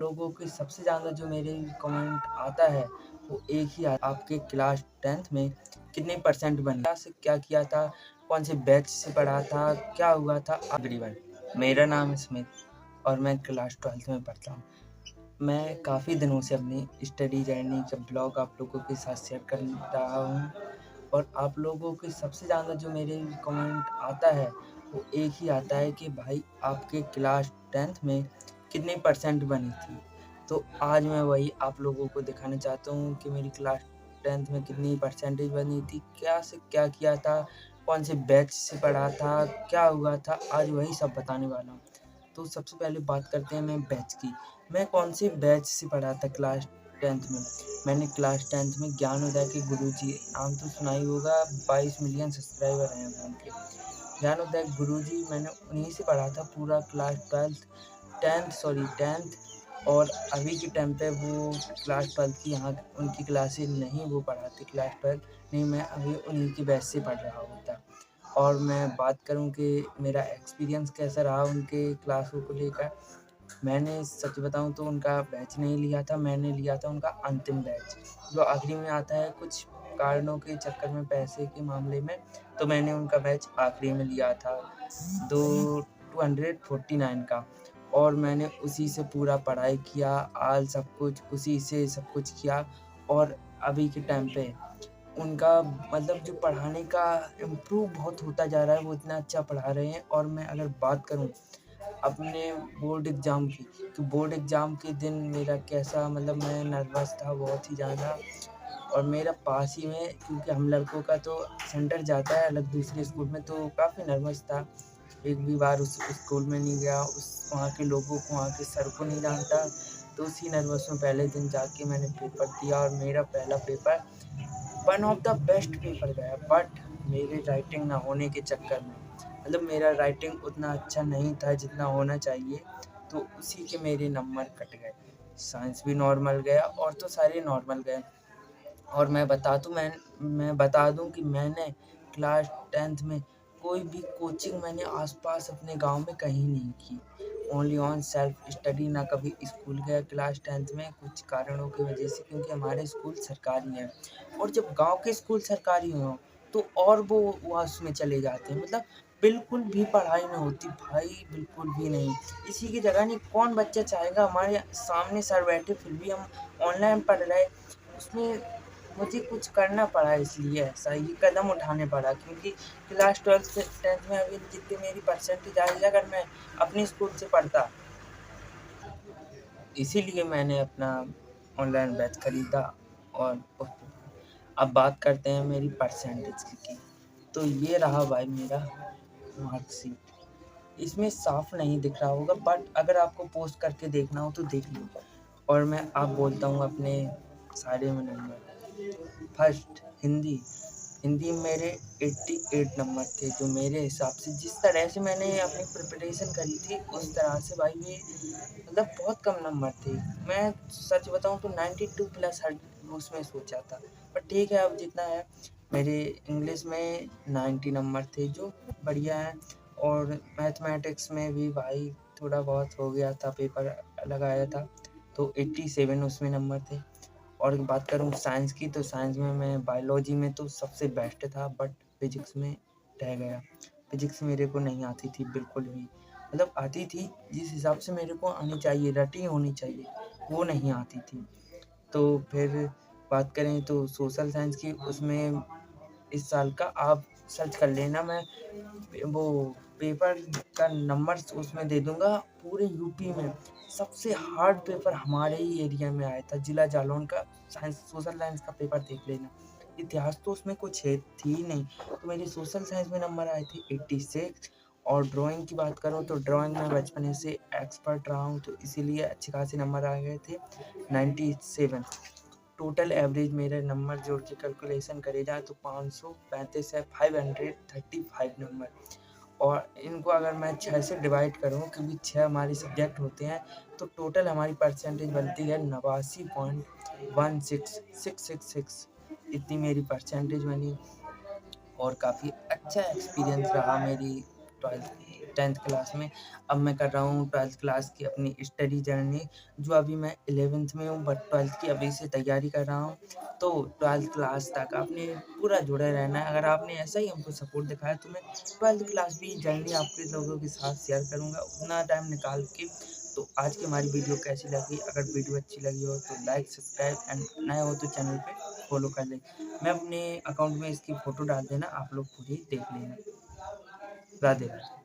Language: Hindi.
लोगों के सबसे ज़्यादा जो मेरे कमेंट आता है वो एक ही आपके क्लास 10th में कितने परसेंट बने, क्लास से क्या किया था, कौन से बैच से पढ़ा था, क्या हुआ था। तकरीबन मेरा नाम स्मिथ और मैं क्लास 12th में पढ़ता हूँ। मैं काफ़ी दिनों से अपनी स्टडी जर्नी का ब्लॉग आप लोगों के साथ शेयर कर रहा हूँ और आप लोगों के सबसे ज़्यादा जो मेरे कमेंट आता है वो एक ही आता है कि भाई आपके क्लास 10th में कितने परसेंट बनी थी। तो आज मैं वही आप लोगों को दिखाना चाहता हूँ कि मेरी क्लास 10th में कितनी परसेंटेज बनी थी, क्या से क्या किया था, कौन से बैच से पढ़ा था, क्या हुआ था, आज वही सब बताने वाला हूँ। तो सबसे पहले बात करते हैं मैं बैच की। मैं कौन से बैच से पढ़ा था क्लास 10th में। मैंने क्लास 10th में ज्ञानोदय के गुरुजी, नाम तो सुना ही होगा, 22 मिलियन सब्सक्राइबर हैं उनके। ज्ञानोदय गुरुजी, मैंने उन्हीं से पढ़ा था पूरा क्लास 10th और अभी के टाइम पे वो क्लास 12 की यहाँ उनकी क्लासेस नहीं वो पढ़ाते क्लास 12, नहीं मैं अभी उन्हीं के बैच से पढ़ रहा होता। और मैं बात करूँ कि मेरा एक्सपीरियंस कैसा रहा उनके क्लासों को लेकर। मैंने सच बताऊँ तो उनका बैच नहीं लिया था, मैंने लिया था उनका अंतिम बैच, जो आखिरी में आता है कुछ कारणों के चक्कर में, पैसे के मामले में। तो मैंने उनका बैच आखिरी में लिया था 249 का और मैंने उसी से पूरा पढ़ाई किया, आल सब कुछ उसी से सब कुछ किया। और अभी के टाइम पे उनका मतलब जो पढ़ाने का इम्प्रूव बहुत होता जा रहा है, वो इतना अच्छा पढ़ा रहे हैं। और मैं अगर बात करूँ अपने बोर्ड एग्ज़ाम की, तो बोर्ड एग्ज़ाम के दिन मेरा कैसा, मतलब मैं नर्वस था बहुत ही ज़्यादा। और मेरा पास ही में, क्योंकि हम लड़कों का तो सेंटर जाता है अलग दूसरे स्कूल में, तो काफ़ी नर्वस था। एक भी बार उस स्कूल में नहीं गया, उस वहाँ के लोगों को, वहाँ के सर को नहीं जानता। तो उसी नर्वस में पहले दिन जाके मैंने पेपर दिया और मेरा पहला paper one of the best paper गया। बट मेरी राइटिंग ना होने के चक्कर में, मतलब मेरा राइटिंग उतना अच्छा नहीं था जितना होना चाहिए, तो उसी के मेरे नंबर कट गए। साइंस भी नॉर्मल गया और तो सारे नॉर्मल गए। और मैं बता दूं कि मैंने क्लास 10th में कोई भी कोचिंग मैंने आसपास अपने गांव में कहीं नहीं की। ओनली ऑन सेल्फ स्टडी, ना कभी स्कूल गया क्लास 10th में कुछ कारणों की वजह से, क्योंकि हमारे स्कूल सरकारी है। और जब गांव के स्कूल सरकारी हों तो और वो उसमें चले जाते हैं, मतलब बिल्कुल भी पढ़ाई नहीं होती भाई, बिल्कुल भी नहीं। इसी की जगह नहीं, कौन बच्चा चाहेगा हमारे सामने सर बैठे फिर भी हम ऑनलाइन पढ़ रहे। उसमें मुझे कुछ करना पड़ा, इसलिए ऐसा ये कदम उठाने पड़ा, क्योंकि क्लास 12 से 10th में अभी जितनी मेरी परसेंटेज आई, अगर मैं अपने स्कूल से पढ़ता, इसीलिए मैंने अपना ऑनलाइन बैच खरीदा और उस पे पढ़ा। अब बात करते हैं मेरी परसेंटेज की। तो ये रहा भाई मेरा मार्कशीट। इसमें साफ नहीं दिख रहा होगा, बट अगर आपको पोस्ट करके देखना हो तो देख लो। और मैं अब बोलता हूँ अपने सारे में नंबर। फर्स्ट हिंदी, हिंदी में मेरे 88 नंबर थे, जो मेरे हिसाब से जिस तरह से मैंने अपनी प्रिपरेशन करी थी उस तरह से भाई ये मतलब बहुत कम नंबर थे। मैं सच बताऊं तो 92 प्लस हर उसमें सोचा था, पर ठीक है अब जितना है। मेरे इंग्लिश में 90 नंबर थे, जो बढ़िया है। और मैथमेटिक्स में भी भाई थोड़ा बहुत हो गया था, पेपर लगाया था, तो 87 उसमें नंबर थे। और बात करूँ साइंस की, तो साइंस में मैं बायोलॉजी में तो सबसे बेस्ट था, बट फिजिक्स में रह गया। फिजिक्स मेरे को नहीं आती थी बिल्कुल भी, मतलब आती थी जिस हिसाब से मेरे को आनी चाहिए, रटी होनी चाहिए, वो नहीं आती थी। तो फिर बात करें तो सोशल साइंस की, उसमें इस साल का आप सर्च कर लेना, मैं वो पेपर का नंबर उसमें दे दूंगा। पूरे यूपी में सबसे हार्ड पेपर हमारे ही एरिया में आया था, जिला जालौन का साइंस सोशल साइंस का पेपर देख लेना। इतिहास तो उसमें कुछ है थी ही नहीं, तो मेरे सोशल साइंस में नंबर आए थे 86। और ड्राइंग की बात करूँ तो ड्राइंग में बचपन से एक्सपर्ट रहा हूँ, तो इसीलिए अच्छे खासे नंबर आ गए थे 97। टोटल एवरेज मेरे नंबर जोड़ के कैलकुलेशन करे जाए तो 535 है, 535 नंबर। और इनको अगर मैं 6 से डिवाइड करूँ, क्योंकि 6 हमारे सब्जेक्ट होते हैं, तो टोटल हमारी परसेंटेज बनती है 89.16666। इतनी मेरी परसेंटेज बनी और काफ़ी अच्छा एक्सपीरियंस रहा मेरी 12th की। 10th क्लास में। अब मैं कर रहा हूँ 12th क्लास की अपनी स्टडी जर्नी, जो अभी मैं 11th में हूँ, बट 12th की अभी से तैयारी कर रहा हूँ। तो 12th क्लास तक आपने पूरा जुड़े रहना है। अगर आपने ऐसा ही हमको सपोर्ट दिखाया तो मैं 12th क्लास भी जर्नी आपके लोगों के साथ शेयर करूँगा उतना टाइम निकाल के। तो आज की हमारी वीडियो कैसी लगी? अगर वीडियो अच्छी लगी हो तो लाइक, सब्सक्राइब एंड नए हो तो चैनल पे फॉलो कर लें। मैं अपने अकाउंट में इसकी फ़ोटो डाल देना, आप लोग खुद ही देख लेना। राधे राधे।